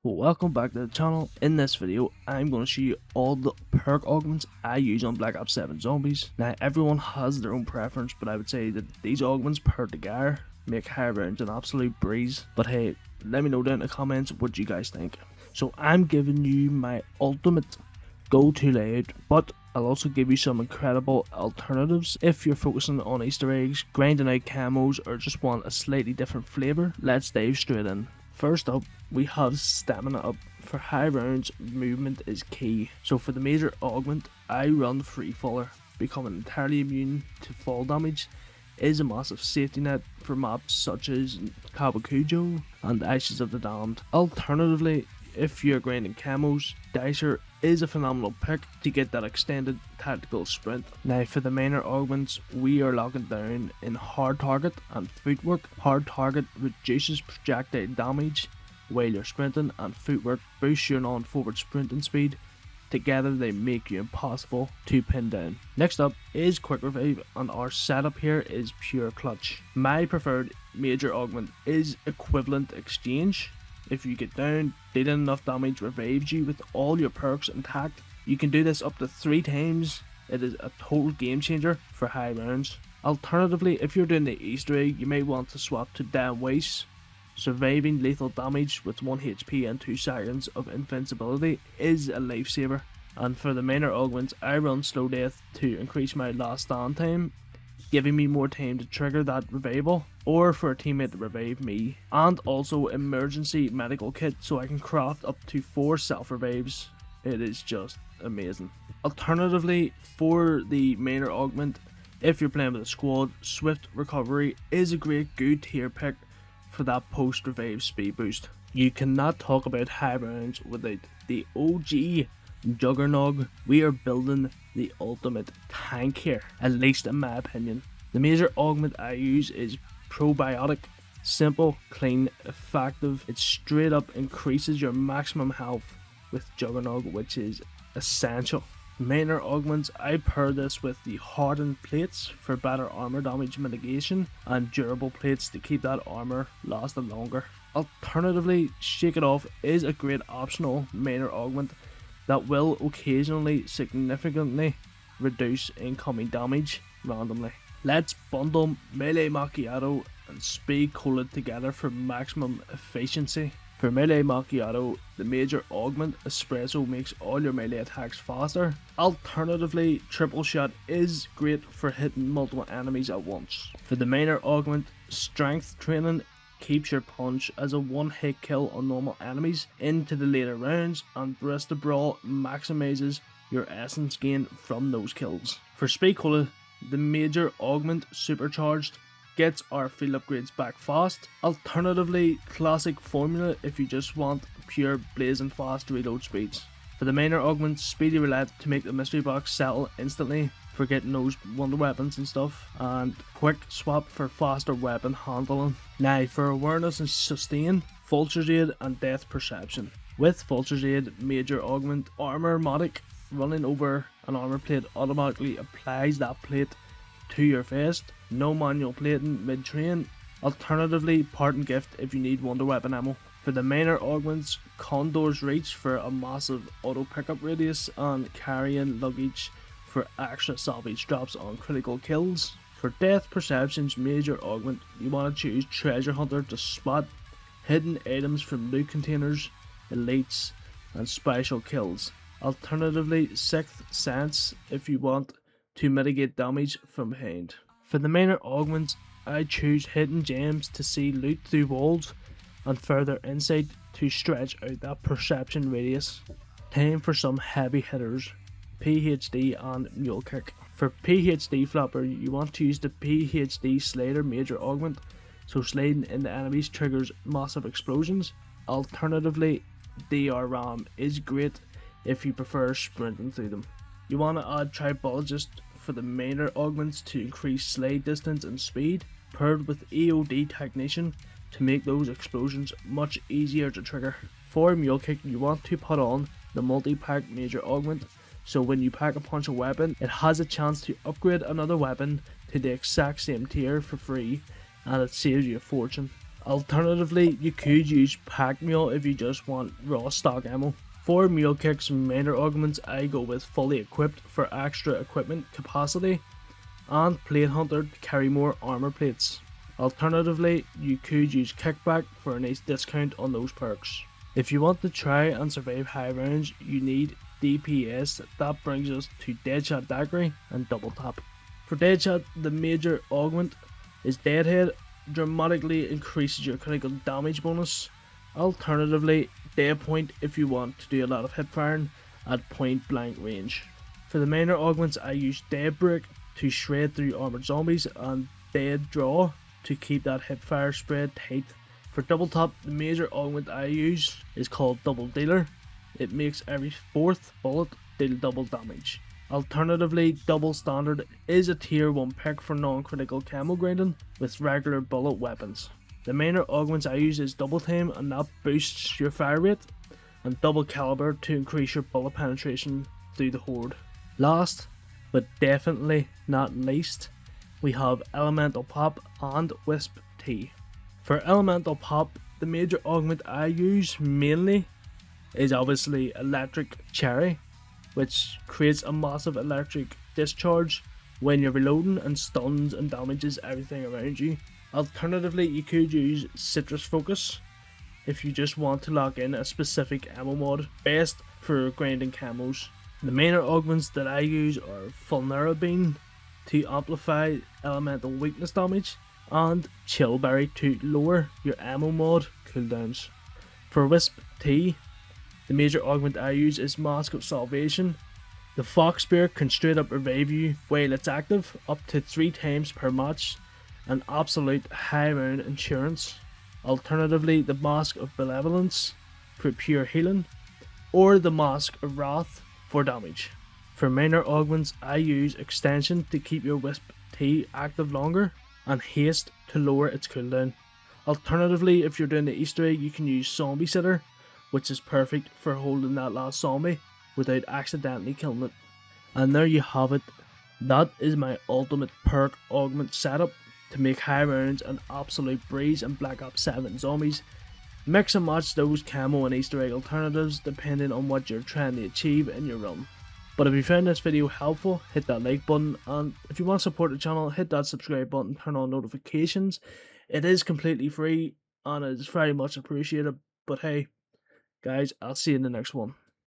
Welcome back to the channel. In this video, I'm going to show you all the perk augments I use on Black Ops 7 Zombies. Now, everyone has their own preference, but I would say that these augments paired together make high rounds an absolute breeze. But hey, let me know down in the comments what you guys think. So I'm giving you my ultimate go-to layout, but I'll also give you some incredible alternatives if you're focusing on Easter eggs, grinding out camos, or just want a slightly different flavour. Let's dive straight in. First up, we have stamina up. For high rounds, movement is key. So for the major augment, I run Free Faller. Becoming entirely immune to fall damage is a massive safety net for maps such as Cabo and Ashes of the Damned. Alternatively, if you're grinding camos, Dicer is a phenomenal pick to get that extended tactical sprint. Now for the minor augments, we are locking down in Hard Target and Footwork. Hard Target reduces projectile damage while you're sprinting, and Footwork boosts your non-forward sprinting speed. Together they make you impossible to pin down. Next up is Quick Revive, and our setup here is pure clutch. My preferred major augment is Equivalent Exchange. If you get down, dealing enough damage revives you with all your perks intact. You can do this up to 3 times. It is a total game changer for high rounds. Alternatively, if you're doing the Easter egg, you may want to swap to Damn Waste. Surviving lethal damage with 1 HP and 2 seconds of invincibility is a lifesaver. And for the minor augments, I run Slow Death to increase my last stand time, giving me more time to trigger that revival, or for a teammate to revive me. And also Emergency Medical Kit, so I can craft up to 4 self-revives. It is just amazing. Alternatively, for the minor augment, if you're playing with a squad, Swift Recovery is a great good tier pick for that post-revive speed boost. You cannot talk about high rounds without the OG Jugger-Nog. We are building the ultimate tank here, at least in my opinion. The major augment I use is Probiotic. Simple, clean, effective. It straight up increases your maximum health with Jugger-Nog, which is essential. Minor augments, I pair this with the hardened plates for better armor damage mitigation, and durable plates to keep that armor lasting longer. Alternatively, Shake It Off is a great optional minor augment that will occasionally significantly reduce incoming damage randomly. Let's bundle Melee Macchiato and Speed Cola together for maximum efficiency. For Melee Macchiato, the major augment Espresso makes all your melee attacks faster. Alternatively, Triple Shot is great for hitting multiple enemies at once. For the minor augment, Strength Training keeps your punch as a one-hit kill on normal enemies into the later rounds, and Barista Brawl maximizes your essence gain from those kills. For Speed Cola, the major augment Supercharged gets our field upgrades back fast. Alternatively, Classic Formula if you just want pure blazing fast reload speeds. For the minor augments, Speedy Roulette to make the mystery box settle instantly for getting those wonder weapons and stuff, and Quick Swap for faster weapon handling. Now for awareness and sustain, Vulture's Aid and Death Perception. With Vulture's Aid, major augment Armormatic, running over an armor plate automatically applies that plate to your face. No manual plating mid-train. Alternatively, Parting Gift if you need wonder weapon ammo. For the minor augments, Condor's Reach for a massive auto pickup radius, and Carrying Luggage for extra salvage drops on critical kills. For Death Perception's major augment, you want to choose Treasure Hunter to spot hidden items from loot containers, elites, and special kills. Alternatively, Sixth Sense if you want to mitigate damage from behind. For the minor augments, I choose Hidden Gems to see loot through walls, and Further Insight to stretch out that perception radius. Time for some heavy hitters, PhD and Mule Kick. For PhD Flopper, you want to use the PhD Slider major augment, so sliding into enemies triggers massive explosions. Alternatively, DR Ram is great if you prefer sprinting through them. You want to add Tribologist for the minor augments to increase slide distance and speed, paired with EOD Technician to make those explosions much easier to trigger. For Mule Kick, you want to put on the multi-pack major augment, so when you pack a punch a weapon, it has a chance to upgrade another weapon to the exact same tier for free, and it saves you a fortune. Alternatively, you could use Pack Mule if you just want raw stock ammo. For Mule Kick's minor augments, I go with fully equipped for extra equipment capacity and Plate Hunter to carry more armor plates. Alternatively, you could use Kickback for a nice discount on those perks. If you want to try and survive high rounds, you need DPS. That brings us to Deadshot Daggery and Double Tap. For Deadshot, the major augment is Deadhead, dramatically increases your critical damage bonus. Alternatively, Dead Point if you want to do a lot of hip firing at point blank range. For the minor augments, I use Dead Break to shred through armored zombies and Dead Draw to keep that hip fire spread tight. For Double Tap, the major augment I use is called Double Dealer. It makes every 4th bullet deal double damage. Alternatively, Double Standard is a tier 1 pick for non-critical camo grinding with regular bullet weapons. The minor augments I use is Double Time, and that boosts your fire rate, and Double Caliber to increase your bullet penetration through the horde. Last, but definitely not least, we have Elemental Pop and Wisp Tea. For Elemental Pop, the major augment I use mainly is obviously Electric Cherry, which creates a massive electric discharge when you're reloading and stuns and damages everything around you. Alternatively, you could use Citrus Focus if you just want to lock in a specific ammo mod, best for grinding camos. The minor augments that I use are Fulnera Bean to amplify elemental weakness damage and Chillberry to lower your ammo mod cooldowns. For Wisp Tea, the major augment I use is Mask of Salvation. The Fox Spear can straight up revive you while it's active up to 3 times per match, an absolute high round insurance. Alternatively, the Mask of Benevolence for pure healing, or the Mask of Wrath for damage. For minor augments, I use Extension to keep your Wisp Tea active longer, and Haste to lower its cooldown. Alternatively, if you're doing the Easter egg, you can use Zombie Sitter, which is perfect for holding that last zombie without accidentally killing it. And there you have it. That is my ultimate perk augment setup to make high rounds an absolute breeze in Black Ops 7 Zombies. Mix and match those camo and Easter egg alternatives depending on what you're trying to achieve in your run. But if you found this video helpful, hit that like button, and if you want to support the channel, hit that subscribe button, turn on notifications. It is completely free and it is very much appreciated. But hey, guys, I'll see you in the next one.